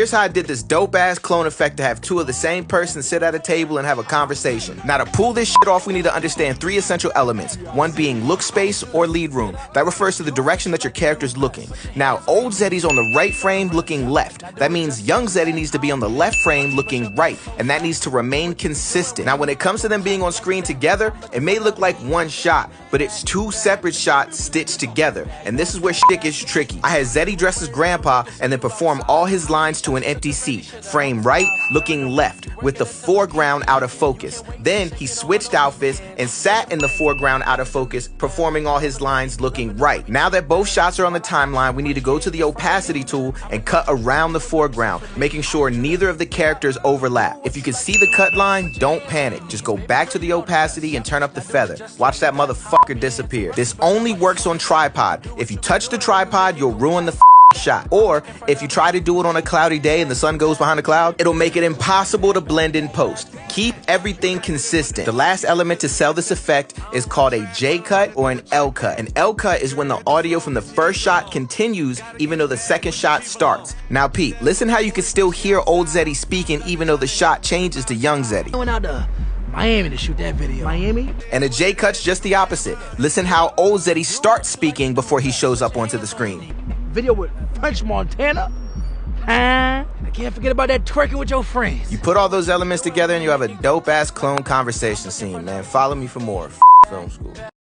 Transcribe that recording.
Here's how I did this dope-ass clone effect to have two of the same person sit at a table and have a conversation. Now to pull this shit off, we need to understand three essential elements. One being look space or lead room. That refers to the direction that your character's looking. Now, old Zeddy's on the right frame looking left. That means young Zeddy needs to be on the left frame looking right, and that needs to remain consistent. Now, when it comes to them being on screen together, it may look like one shot, but it's two separate shots stitched together, and this is where shit gets tricky. I had Zeddy dress as grandpa and then perform all his lines to an empty seat, frame right, looking left, with the foreground out of focus. Then he switched outfits and sat in the foreground out of focus, performing all his lines looking right. Now that both shots are on the timeline, we need to go to the opacity tool and cut around the foreground, making sure neither of the characters overlap. If you can see the cut line, don't panic. Just go back to the opacity and turn up the feather. Watch that motherfucker disappear. This only works on tripod. If you touch the tripod, you'll ruin the shot. Or if you try to do it on a cloudy day and the sun goes behind the cloud, it'll make it impossible to blend in post. Keep everything consistent. The last element to sell this effect is called a J cut or an L cut. An L cut is when the audio from the first shot continues even though the second shot starts. Now Pete, listen how you can still hear old Zeddy speaking even though the shot changes to young Zeddy. Going out to Miami to shoot that video. Miami? And a J cut's just the opposite. Listen how old Zeddy starts speaking before he shows up onto the screen. Video with French Montana? I can't forget about that twerking with your friends. You put all those elements together and you have a dope-ass clone conversation scene, man. Follow me for more. Film school.